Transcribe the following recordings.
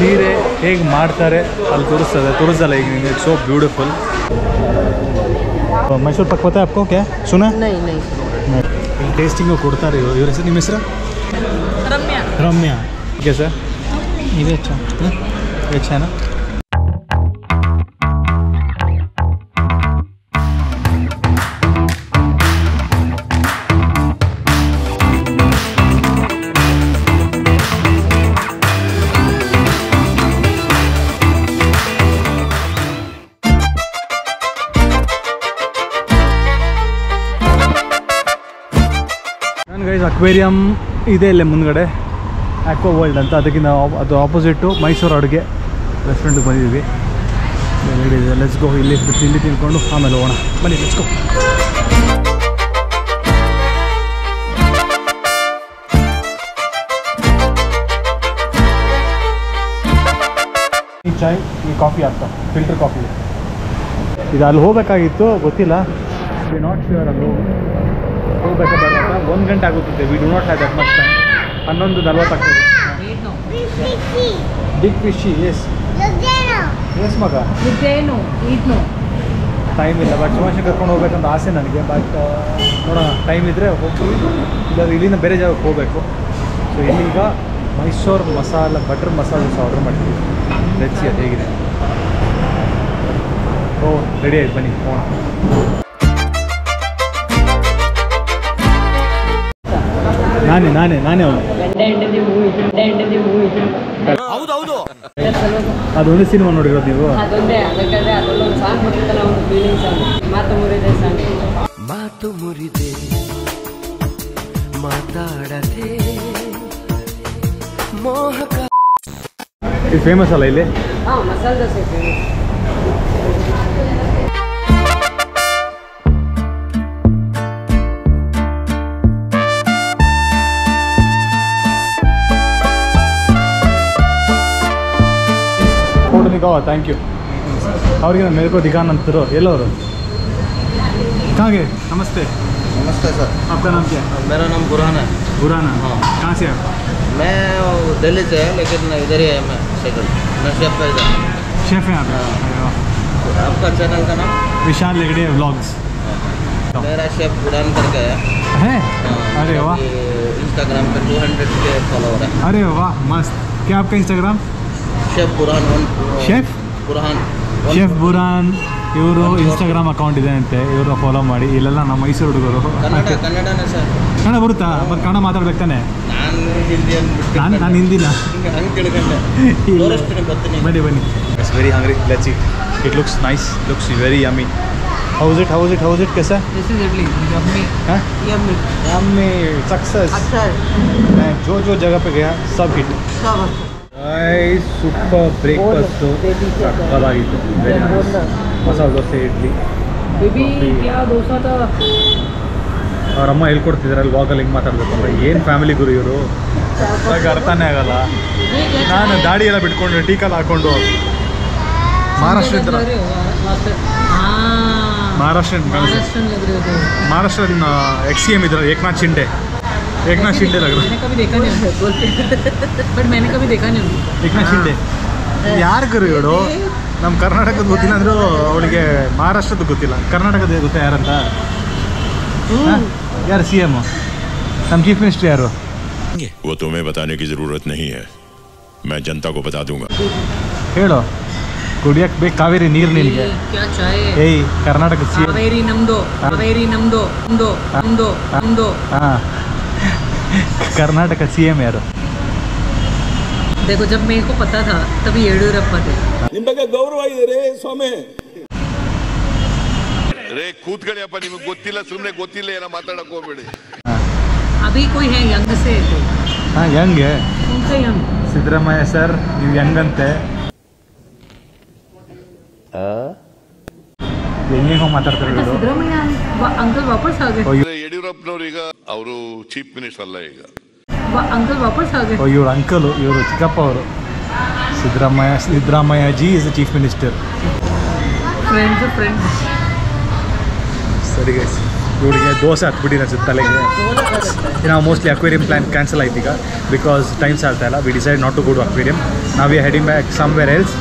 ಸೀರೆ ಹೇಗೆ ಮಾಡ್ತಾರೆ ಅಲ್ಲಿ ತೋರಿಸಲ್ಲ ಈಗ ನೀನು. It's so beautiful. Mysore pak ಪता है आपको क्या सुना? नहीं ಇಲ್ಲಿ ಟೇಸ್ಟಿಂಗು ಕೊಡ್ತಾರೆ. ಇವ್ರ ಹೆಸರು, ನಿಮ್ಮ ಹೆಸರು? ರಮ್ಯಾ. ಓಕೆ ಸರ್, ಇದೇ ಚಾನ. ಅಕ್ವೇರಿಯಂ ಇದೆ ಇಲ್ಲೇ ಮುಂದ್ಗಡೆ, ಆಕ್ವಾ ವರ್ಲ್ಡ್ ಅಂತ. ಅದಕ್ಕೆ ನಾವು ಅದು ಆಪೋಸಿಟ್ಟು ಮೈಸೂರು ಅಡುಗೆ ರೆಸ್ಟೋರೆಂಟ್ಗೆ ಬಂದಿದ್ದೀವಿ. Let's go. ಇಲ್ಲಿ ತಿನ್ಕೊಂಡು ಆಮೇಲೆ ಹೋಗೋಣ. ಬನ್ನಿ, ಲೆಟ್ಸ್ ಗೋ. ಈ ಚಾಯ್, ಈ ಕಾಫಿ ಆಗ್ತಾ ಫಿಲ್ಟರ್ ಕಾಫಿ. ಇದು ಅಲ್ಲಿ ಹೋಗಬೇಕಾಗಿತ್ತು, ಗೊತ್ತಿಲ್ಲ. We not sure. ಅಲ್ಲಿ ಹೋಗ್ಬೇಕಾದ್ರೆ 1 ಗಂಟೆ ಆಗುತ್ತದೆ. We do not have that much time. 11:40 ಆಗ್ತದೆ. Big fishy. ಎಸ್ ಮಗ, ಟೈಮ್ ಇಲ್ಲ. ಬಟ್ ಶಿವಾಂಶ ಕರ್ಕೊಂಡು ಹೋಗ್ಬೇಕಂತ ಆಸೆ ನನಗೆ. ಬಟ್ ನೋಡೋಣ, ಟೈಮ್ ಇದ್ದರೆ ಹೋಗ್ತೀವಿ. ಇಲ್ಲ ಇಲ್ಲಿಂದ ಬೇರೆ ಜಾಗಕ್ಕೆ ಹೋಗಬೇಕು. ಸೊ ಇಲ್ಲೀಗ ಮೈಸೂರು ಮಸಾಲ ಬಟರ್ ಮಸಾಲ ದೋಸೆ ಆರ್ಡರ್ ಮಾಡ್ತೀವಿ. ರೆಚ್ಚಿ ಅದು ಹೇಗಿದೆ. ಓ ರೆಡಿ ಆಯ್ತು, ಬನ್ನಿ ಹೋಗೋಣ. ನಾನೇ ಅವನು. ಅದೊಂದು ಸಿನಿಮಾ ನೋಡಿರೋದು ನೀವು? ಮಾತು ಮುರಿದೆ ಮಾತಾಡದೆ ಮೋಹಕ. ಇದು ಫೇಮಸ್ ಅಲ್ಲ ಇಲ್ಲಿ? Masala dosa famous. Thank you. ಅವ್ರಿಗೆ मेरे को दिखाना अंतरो ಎಲ್ಲವರು कहाँ गए? नमस्ते. नमस्ते सर. आपका नाम क्या है? मेरा नाम बुरहान है. बुरहान. हाँ. कहाँ से आप? मैं दिल्ली से है, लेकिन इधर ही है. मैं सेटल. मैं शेफ है इधर. शेफ है आप? आपका चैनल का नाम? विशाल लेगड़े व्लॉग्स. मेरा शेफ बुरहान करके है. अरे वाह. इंस्टाग्राम पे 200 के फॉलोवर है. अरे वाह, मस्त. क्या आपका Instagram? Chef Burhan. Chef Burhan. Chef Burhan. ಇವರು ಇನ್ಸ್ಟಾಗ್ರಾಮ್ ಅಕೌಂಟ್ ಇದೆ ಅಂತೆ, ಇವ್ರನ್ನ ಫಾಲೋ ಮಾಡಿ. ಇಲ್ಲೆಲ್ಲ ನಮ್ಮ ಮೈಸೂರು ಹುಡುಗರು. ಕನ್ನಡನೇ ಸರ್. ಕನ್ನಡ ಬರುತ್ತಾ? ಮತ್ತು ಕನ್ನಡ ಮಾತಾಡ್ಬೇಕು ತಾನೆ? ನಾನು ಹಿಂದಿನ. ಬನ್ನಿ it's very hungry. Let's eat. It looks nice, looks very yummy. How's it कैसा? This is Italy. Yummy. Success. मैं जो जगह पे गया सब हिट. ಸೂಪರ್ ಬ್ರೇಕ್ಫಾಸ್ಟು ಸಕ್ಕತ್ತಾಗಿತ್ತು. Very nice. ಮಸಾಲೆ ದೋಸೆ, ಇಡ್ಲಿ, ಅವ್ರ ಅಮ್ಮ ಹೇಳ್ಕೊಡ್ತಿದ್ದಾರೆ ಅಲ್ಲಿ ವಾಗಲ್ಲಿ ಹಿಂಗೆ ಮಾತಾಡಬೇಕು ಅಂದರೆ. ಏನು ಫ್ಯಾಮಿಲಿ ಗುರು ಇವರು, ಅರ್ಥನೇ ಆಗಲ್ಲ. ನಾನು ದಾಡಿ ಎಲ್ಲ ಬಿಟ್ಕೊಂಡು ಟೀಕಲ್ಲಿ ಹಾಕ್ಕೊಂಡು ಮಹಾರಾಷ್ಟ್ರನ್ XCM ಇದ್ರು. ಏಕನಾಥ್ ಶಿಂಡೆ लग रहा है. मैंने कभी देखा नहीं बट मैंने कभी देखा नहीं. ಏಕನಾಥ್ ಶಿಂಡೆ ಯಾರು ಗುರು ಇವಳು? ನಮ್ಮ ಕರ್ನಾಟಕದ ಗೊತ್ತಿಲ್ಲ ಅಂದರೂ ಅವಳಿಗೆ ಮಹಾರಾಷ್ಟ್ರದ್ದು ಗೊತ್ತಿಲ್ಲ. ಕರ್ನಾಟಕದ ಗೊತ್ತಾ ಯಾರಂತ? ಯಾರು CM? ನಮ್ಮ ಚೀಫ್ ಮಿನಿಸ್ಟರ್ ಯಾರು? वो तुम्हें बताने की जरूरत नहीं है, मैं जनता को बता दूंगा. ಹೇಳು. ಕುಡಿಯಕ್ಕೆ ಬೇಕು ಕಾವೇರಿ ನೀರು ನಿನಗೆ. ಏಯ್ ಕರ್ನಾಟಕ CM. ಹಾಂ, कर्नाटक CM यार. देखो जब मेरे को पता था तभी येडियुरप्पा थे. ನಿಮ್ಮ ಬಗ್ಗೆ ಗೌರವ ಇದೆ ರೇ ಸ್ವಾಮಿ. ರೇ ಕೂತ್ಕೊಳ್ಳಿಯಪ್ಪ, ನಿಮಗೆ ಗೊತ್ತಿಲ್ಲ, ಸುಮ್ಮನೆ ಗೊತ್ತಿಲ್ಲ ಏನೋ ಮಾತಾಡಕ್ಕೆ ಹೋಗಬೇಡಿ. अभी कोई है यंग से? हाँ यंग है. उनसे यंग सिद्धरामಯ್ಯ सर, ನೀವು ಯಂಗ್ ಅಂತೆ. ಹೆಂಗೆ ಮಾತಾಡ್ತಾರೆ ಸಿದ್ದರಾಮಯ್ಯ ಅಂಕಲ್ ವಾಪಸ್ ಆ ಗए. ಯಡಿಯೂರಪ್ಪನವರು ಈಗ ಅವರು ಚೀಫ್ ಮಿನಿಸ್ಟರ್ ಅಲ್ಲ ಈಗ. ಅಂಕಲ್ ವಾಪಸ್ ಆ ಗए. ಇವ್ರ ಅಂಕಲ್, ಇವರು ಚಿಕ್ಕಪ್ಪ ಅವರು. Siddaramaiah G is the chief minister. Friends. ಸರಿ ಗೈಸ್, ಇವಳಿಗೆ ದೋಸೆ ಹತ್ಬಿಟ್ಟಿನ ಅನ್ಸುತ್ತೆ ತಲೆಗೆ. ನಾವು ಮೋಸ್ಟ್ಲಿ ಅಕ್ವೇರಿಯಂ ಪ್ಲಾನ್ ಕ್ಯಾನ್ಸಲ್ ಆಯ್ತು ಈಗ, ಬಿಕಾಸ್ ಟೈಮ್ಸ್ ಆಗ್ತಾ ಇಲ್ಲ. We decide not to go to aquarium. ನಾವು ಹೆಡಿಂಗ್ ಬ್ಯಾಕ್ ಸಮ್ವೇರ್ ಎಲ್ಸ್.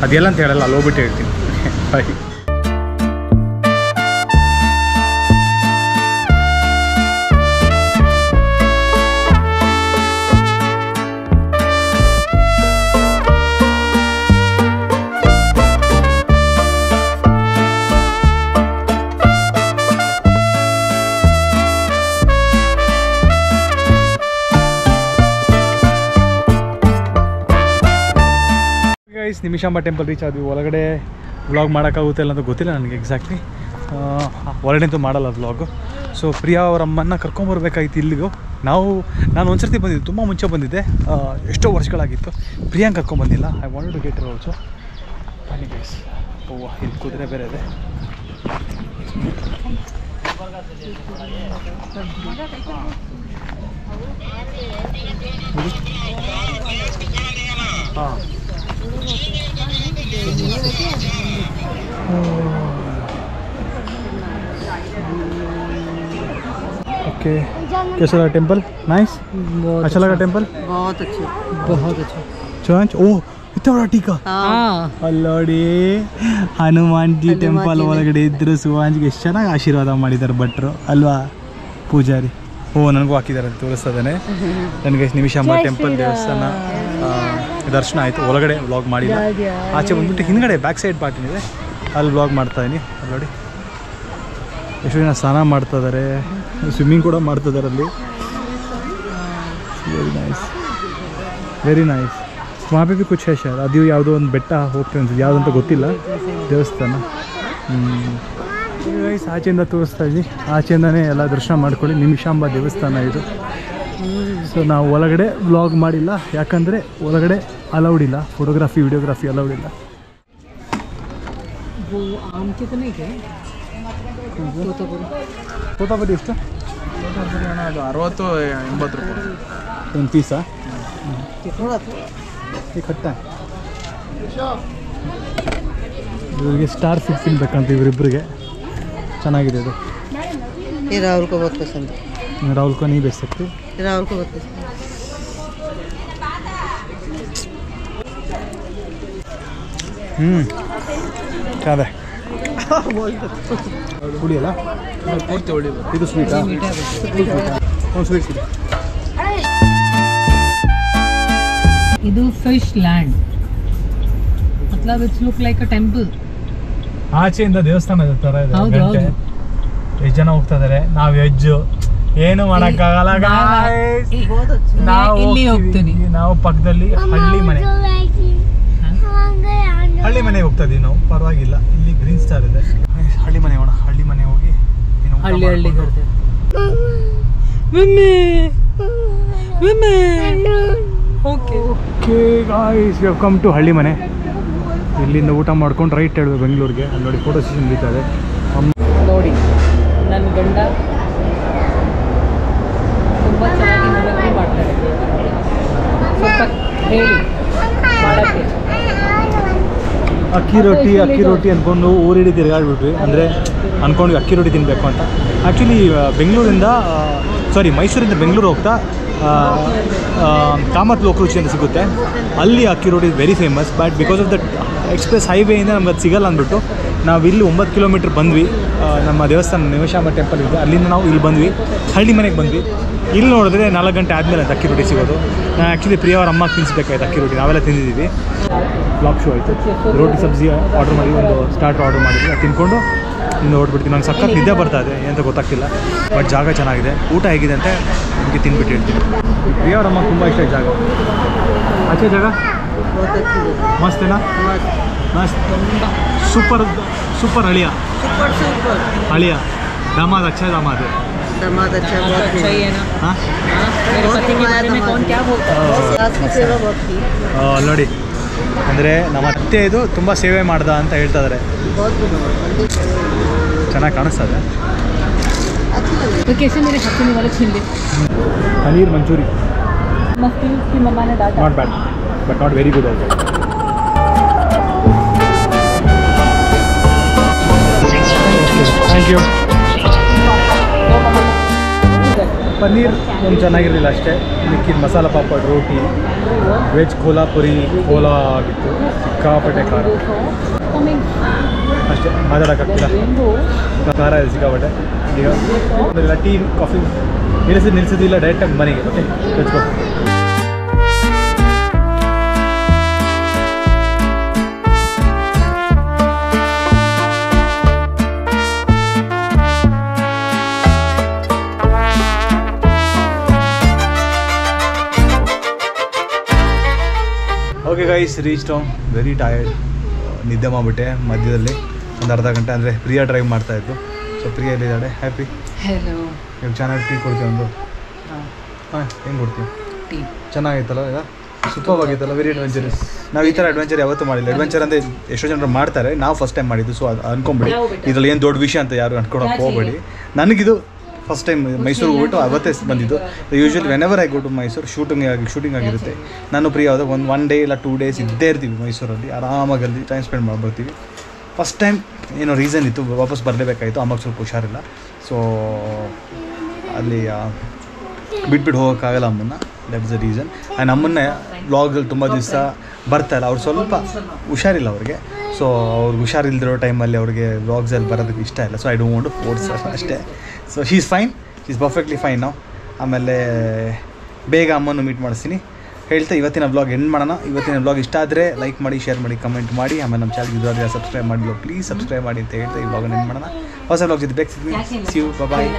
ಅದೆಲ್ಲ ಅಂತ ಹೇಳಲ್ಲ, ಅಲ್ಲಿ ಹೋಗ್ಬಿಟ್ಟು ಹೇಳ್ತೀನಿ. ಬಾಯ್. ನಿಮಿಷಾಂಬ ಟೆಂಪಲ್ ರೀಚ್ ಆದ್ವಿ. ಒಳಗಡೆ ವ್ಲಾಗ್ ಮಾಡೋಕ್ಕಾಗುತ್ತೆ ಇಲ್ಲ ಅಂತ ಗೊತ್ತಿಲ್ಲ ನನಗೆ ಎಕ್ಸಾಕ್ಟ್ಲಿ. ಹೊರಗಡೆ ಅಂತೂ ಮಾಡಲ್ಲ ವ್ಲಾಗು. ಸೊ ಪ್ರಿಯಾ ಅವರ ಅಮ್ಮನ್ನ ಕರ್ಕೊಂಬರ್ಬೇಕಾಗಿತ್ತು ಇಲ್ಲಿಗೂ. ನಾನು ಒಂದು ಸರ್ತಿ ಬಂದಿದ್ದೆ, ತುಂಬ ಮುಂಚೆ ಬಂದಿದ್ದೆ, ಎಷ್ಟೋ ವರ್ಷಗಳಾಗಿತ್ತು. ಪ್ರಿಯಾಂಗ್ ಕರ್ಕೊಂಬಂದಿಲ್ಲ. I want to get also. ಬನ್ನಿ ಗೈಸ್. ಓ ಇಲ್ಲಿ ಕುದುರೆ ಬೇರೆ ಇದೆ. ಹಾಂ ओके, कैसा लगा टेंपल? नाइस, अच्छा लगा टेंपल? बहुत अच्छा। चर्च, ओह इतना बड़ा टीका. ಅಲ್ಲೋಡಿ ಹನುಮಾನ್ ಜಿ ಟೆಂಪಲ್ ಒಳಗಡೆ ಇದ್ರು ಸುವಾಂಜ್ಗೆ ಎಷ್ಟು ಚೆನ್ನಾಗಿ ಆಶೀರ್ವಾದ ಮಾಡಿದ್ದಾರೆ ಭಟ್ರು ಅಲ್ವಾ, ಪೂಜಾರಿ. ನನಗೂ ಹಾಕಿದ್ದಾರೆ ಅಂತ ತೋರಿಸ್ತದಾನೆ ನನಗೆ. ನಿಮಿಷಾಂಬ ಟೆಂಪಲ್ ದೇವಸ್ಥಾನ ದರ್ಶನ ಆಯಿತು. ಒಳಗಡೆ ವ್ಲಾಗ್ ಮಾಡಿಲ್ಲ. ಆಚೆ ಬಂದ್ಬಿಟ್ಟು ಹಿಂದ್ಗಡೆ ಬ್ಯಾಕ್ ಸೈಡ್ ಪಾರ್ಟಿನ್ ಇದೆ, ಅಲ್ಲಿ ವ್ಲಾಗ್ ಮಾಡ್ತಾಯಿದ್ದೀನಿ. ಅಲ್ಲಿ ನೋಡಿ ಎಷ್ಟು ಜನ ಸ್ನಾನ ಮಾಡ್ತಾ ಇದ್ದಾರೆ, ಸ್ವಿಮ್ಮಿಂಗ್ ಕೂಡ ಮಾಡ್ತಿದ್ದಾರೆ ಅಲ್ಲಿ. Very nice. ವहाँ पे ಕುಚ್ ಹೇ ಶಾಯದ್. ಅದು ಯಾವುದೋ ಒಂದು ಬೆಟ್ಟ ಹೋಗ್ತೀವಿ ಅನ್ಸುತ್ತೆ, ಯಾವುದಂತ ಗೊತ್ತಿಲ್ಲ ದೇವಸ್ಥಾನ. ಗೈಸ್ ಆಚೆಯಿಂದ ತೋರಿಸ್ತಾ ಇದ್ದೀನಿ. ಆಚೆಯಿಂದನೇ ಎಲ್ಲ ದರ್ಶನ ಮಾಡ್ಕೊಳ್ಳಿ. ನಿಮಿಷಾಂಬ ದೇವಸ್ಥಾನ ಇದು. ಸೊ ನಾವು ಒಳಗಡೆ ವ್ಲಾಗ್ ಮಾಡಿಲ್ಲ, ಯಾಕಂದರೆ ಒಳಗಡೆ ಅಲೌಡ್ ಇಲ್ಲ, ಫೋಟೋಗ್ರಾಫಿ ವಿಡಿಯೋಗ್ರಾಫಿ ಅಲೌಡ್ ಇಲ್ಲ. ತೋತಾಪುರಿ ಎಷ್ಟು? ತೋತಾಪುರಿ ಅಣ್ಣ ಅದು 60-80 ರೂಪಾಯಿ ಒಂದು ಪೀಸಾ? ಕಟ್ಟ ಇವರಿಗೆ ಸ್ಟಾರ್ ಫುಡ್ ತಿನ್ಬೇಕಂತ ಇವರಿಬ್ಬರಿಗೆ. ಚೆನ್ನಾಗಿದೆ ಇದು. राहुल को बहुत पसंद है. राहुल को नहीं बेच सकते. राहुल को बहुत पसंद है. क्या है ಹುಳಿ ಅಲ್ಲ? ಪೂರ್ತಿ ಹೊಳಿ. ಇದು ಸ್ವೀಟಾ? ಒಂದು ಸ್ವೀಟ್ ಕೊಡಿ. ಇದು ಫಿಶ್ ಲ್ಯಾಂಡ್, मतलब it's look like a temple. ಆಚೆಯಿಂದ ದೇವಸ್ಥಾನದ ಥರ ಇದೆ. ಹೌದು, ಗಂಟೆ ಹೌದು. ಎಷ್ಟು ಜನ ಹೋಗ್ತಾ ಇದಾರೆ. ನಾವು ವೆಜ್ಜು ಏನು ಮಾಡೋಕ್ಕಾಗಲ್ಲ guys. ನಾವು ಇಲ್ಲಿ ಹೋಗ್ತೀನಿ. ನಾವು ಪಕ್ಕದಲ್ಲಿ ಹಳ್ಳಿ ಮನೆಗೆ ಹೋಗ್ತಾ ಇದೀವಿ ನಾವು. ಪರವಾಗಿಲ್ಲ, ಇಲ್ಲಿ ಗ್ರೀನ್ ಸ್ಟಾರ್ ಇದೆ. ಹಳ್ಳಿ ಮನೆ ಹೋಗೋಣ. ಹಳ್ಳಿ ಮನೆ ಹೋಗಿ ಹಳ್ಳಿ okay guys, we have come to ಹಳ್ಳಿ ಮನೆ. ಇಲ್ಲಿಂದ ಊಟ ಮಾಡ್ಕೊಂಡು ರೈಟ್ ಹೇಳ್ಬೇಕು ಬೆಂಗಳೂರಿಗೆ. ಅಲ್ಲಿ ನೋಡಿ ಫೋಟೋ ಸೆಷನ್ ನಡೀತದೆ. ನೋಡಿ ನನ್ನ ಗಂಡ ತುಂಬ ಚೆನ್ನಾಗಿ ನೃತ್ಯ ಮಾಡ್ತಾರೆ. ಸ್ವಲ್ಪ ಹೇಳಿ ಮಾಡೋಕ್ಕೆ. ಅಕ್ಕಿ ರೊಟ್ಟಿ ಅಂದ್ಕೊಂಡು ಊರಿಡಿ ತಿರುಗಾಡ್ಬಿಟ್ವಿ. ಅಂದರೆ ಅಂದ್ಕೊಂಡು ಅಕ್ಕಿ ರೊಟ್ಟಿ ತಿನ್ನಬೇಕು ಅಂತ. ಆ್ಯಕ್ಚುಲಿ ಮೈಸೂರಿಂದ ಬೆಂಗಳೂರು ಹೋಗ್ತಾ ಕಾಮತ್ ಲೋಕರುಚಿ ಅಂತ ಸಿಗುತ್ತೆ. ಅಲ್ಲಿ ಅಕ್ಕಿ ರೊಟ್ಟಿ very famous. But because of that express ಹೈವೇಯಿಂದ ನಮ್ಗೆ ಅದು ಸಿಗಲ್ಲ ಅಂದ್ಬಿಟ್ಟು ನಾವು ಇಲ್ಲಿ 9 ಕಿಲೋಮೀಟ್ರ್ ಬಂದ್ವಿ. ನಮ್ಮ ದೇವಸ್ಥಾನ ನಿಮಿಷಾಂಬ ಟೆಂಪಲ್ ಇದೆ, ಅಲ್ಲಿಂದ ನಾವು ಇಲ್ಲಿ ಬಂದ್ವಿ, ಹಳ್ಳಿ ಮನೆಗೆ ಬಂದ್ವಿ. ಇಲ್ಲಿ ನೋಡಿದ್ರೆ 4 ಗಂಟೆ ಆದಮೇಲೆ ಅಂತ ಅಕ್ಕಿ ರೊಟ್ಟಿ ಸಿಗೋದು. ನಾನು ಆ್ಯಕ್ಚುಲಿ ಪ್ರಿಯಾ ಅವ್ರ ಅಮ್ಮ ತಿನ್ನಿಸ್ಬೇಕಾಯ್ತು ಅಕ್ಕಿ ರೊಟ್ಟಿ. ನಾವೆಲ್ಲ ತಿಂದಿದ್ದೀವಿ. ಫ್ಲಾಪ್ ಶೋ ಆಯಿತು. ರೋಟಿ ಸಬ್ಜಿ ಆರ್ಡ್ರ್ ಮಾಡಿ, ಒಂದು ಸ್ಟಾರ್ಟರ್ ಆರ್ಡ್ರ್ ಮಾಡಿದ್ವಿ. ಅದು ತಿನ್ಕೊಂಡು ಇನ್ನು ಹೊರಟ್ಬಿಡ್ತೀವಿ. ನಂಗೆ ಸಖತ್ ನಿದ್ದೆ ಬರ್ತಾ ಇದೆ, ಏನಂತ ಗೊತ್ತಾಗ್ತಿಲ್ಲ. ಬಟ್ ಜಾಗ ಚೆನ್ನಾಗಿದೆ. ಊಟ ಹೇಗಿದೆ ಅಂತ ನಿಮಗೆ ತಿನ್ಬಿಟ್ಟು ಹೇಳ್ತೀನಿ. ಪ್ರಿಯಾ ಅವ್ರ ಅಮ್ಮ ತುಂಬ ಇಷ್ಟ ಜಾಗ. ಆಚೆ ಜಾಗ ಮಸ್ತೇನಾ? ಮಸ್ತ್, ಸೂಪರ್ ಅಳಿಯ. ಅಳಿಯ दामाद अच्छा दामाद है. दामाद अच्छा, बहुत अच्छा ही है ना. हाँ, मेरे पति के बारे में कौन क्या बोलता है. आपकी सेवा बहुत की. ನೋಡಿ, ಅಂದರೆ ನಮ್ಮ ಅತ್ತೆ ಇದು ತುಂಬ ಸೇವೆ ಮಾಡ್ದ ಅಂತ ಹೇಳ್ತಾ ಇದ್ದಾರೆ. ಚೆನ್ನಾಗಿ ಕಾಣಿಸ್ತದೆ. तो कैसे मेरे हाथ में वाले छीन ले. पनीर मंचूरी मस्ती उसकी मम्मा ने डांटा. Not bad but not very good also. Thank you. Paneer ಒಂದು ಚೆನ್ನಾಗಿರಲಿಲ್ಲ ಅಷ್ಟೇ. ಮಿಕ್ಕಿದ ಮಸಾಲ ಪಾಪಡ್, ರೋಟಿ, ವೆಜ್ ಕೋಲಾಪುರಿ ಕೋಲಾ ಆಗಿತ್ತು, ಸಿಕ್ಕಾಪಟ್ಟೆ ಖಾರ ಅಷ್ಟೇ, ಮಾತಾಡೋಕ್ಕಾಗ್ತಿಲ್ಲ, ಖಾರ ಇದೆ ಸಿಕ್ಕಾಪಟ್ಟೆ. ಈಗ ಟೀ ಕಾಫಿ ನಿಲ್ಲಿಸೋದಿಲ್ಲ, ಡೈರೆಕ್ಟಾಗಿ ಮನೆಗೆ. Okay let's go. Okay guys, reach down, very tired. ನಿದ್ದೆ ಮಾಡಿಬಿಟ್ಟೆ ಮಧ್ಯದಲ್ಲಿ ಒಂದು ಅರ್ಧ ಗಂಟೆ. ಅಂದರೆ ಪ್ರಿಯಾ ಡ್ರೈವ್ ಮಾಡ್ತಾಯಿದ್ದು. ಸೊ ಪ್ರಿಯಾ ಎಲ್ಲಿದ್ದಾಳೆ? Happy, hello. ಈಗ ಚೆನ್ನಾಗಿ ಟೀ ಕೊಡ್ತೀವಿ ಒಂದು. ಹಾಂ, ಹೆಂಗೆ ಕೊಡ್ತೀವಿ? ಟೀ ಚೆನ್ನಾಗಿತ್ತಲ್ಲ, ಈಗ ಸೂಪರ್ ಆಗಿತ್ತಲ್ಲ, ವೆರಿ ಅಡ್ವೆಂಚರಸ್. ನಾವು ಈ ಥರ ಅಡ್ವೆಂಚರ್ ಯಾವತ್ತೂ ಮಾಡಿಲ್ಲ. ಅಡ್ವೆಂಚರ್ ಅಂದರೆ ಎಷ್ಟೋ ಜನರು ಮಾಡ್ತಾರೆ, ನಾವು ಫಸ್ಟ್ ಟೈಮ್ ಮಾಡಿದ್ದು. ಸೊ ಅದು ಅನ್ಕೊಂಬಿಡಿ, ಇದರಲ್ಲಿ ಏನು ದೊಡ್ಡ ವಿಷಯ ಅಂತ ಯಾರು ಅನ್ಕೊಳಕ್ಕೆ ಹೋಗಬೇಡಿ. ನನಗಿದು ಫಸ್ಟ್ ಟೈಮ್ ಮೈಸೂರಿಗೆ ಹೋಗ್ಬಿಟ್ಟು ಅವತ್ತೇ ಬಂದಿದ್ದು. Usually whenever I go to Mysuru, shooting ಆಗಿರುತ್ತೆ. ನಾನು ಪ್ರಿಯ ಯಾವುದೋ ಒನ್ ಡೇ ಇಲ್ಲ 2 days ಇದ್ದೇ ಇರ್ತೀವಿ ಮೈಸೂರಲ್ಲಿ, ಆರಾಮಾಗಿ ಅಲ್ಲಿ ಟೈಮ್ ಸ್ಪೆಂಡ್ ಮಾಡ್ಬರ್ತೀವಿ. ಫಸ್ಟ್ ಟೈಮ್ ಏನೋ ರೀಸನ್ ಇತ್ತು, ವಾಪಸ್ ಬರಲೇಬೇಕಾಯಿತು. ಅಮ್ಮಗೆ ಸ್ವಲ್ಪ ಹುಷಾರಿಲ್ಲ, ಸೊ ಅಲ್ಲಿ ಬಿಟ್ಬಿಟ್ಟು ಹೋಗೋಕ್ಕಾಗಲ್ಲ ಅಮ್ಮನ್ನ. That is the reason. And ಅಮ್ಮನ್ನೇ ವ್ಲಾಗಲ್ಲಿ ತುಂಬ ದಿವಸ ಬರ್ತಾಯಿಲ್ಲ, ಅವ್ರು ಸ್ವಲ್ಪ ಹುಷಾರಿಲ್ಲ ಅವ್ರಿಗೆ. ಸೊ ಅವ್ರಿಗೆ ಹುಷಾರಿಲ್ದಿರೋ ಟೈಮಲ್ಲಿ ಅವ್ರಿಗೆ ವ್ಲಾಗ್ಸಲ್ಲಿ ಬರೋದಕ್ಕೆ ಇಷ್ಟ ಇಲ್ಲ. So I don't want to force ಅಷ್ಟೇ. So she is fine, she is perfectly fine ನಾವು. ಆಮೇಲೆ ಬೇಗ ಅಮ್ಮನ್ನು ಮೀಟ್ ಮಾಡಿಸ್ತೀನಿ ಹೇಳ್ತಾ ಇವತ್ತಿನ ವ್ಲಾಗ್ ಎಂಡ್ ಮಾಡೋಣ. ಇವತ್ತಿನ ವ್ಲಾಗ್ ಇಷ್ಟ ಆದರೆ ಲೈಕ್ ಮಾಡಿ, ಶೇರ್ ಮಾಡಿ, ಕಮೆಂಟ್ ಮಾಡಿ. ಆಮೇಲೆ ನಮ್ಮ ಚಾನಲ್ಗೆ ಇದ್ರಾಗ ಸಬ್ಸ್ಕ್ರೈಬ್ ಮಾಡಿಲ್ಲ, ಪ್ಲೀಸ್ ಸಬ್ಸ್ಕ್ರೈಬ್ ಮಾಡಿ ಅಂತ ಹೇಳ್ತಾ ಈ ವ್ಲಾಗನ್ನು ಎಂಡ್ ಮಾಡೋಣ. ಹೊಸ ವ್ಲಾಗ್ ಜೊತೆ ಬೇಗ ಸಿಗ್ತೀನಿ. See you, bye.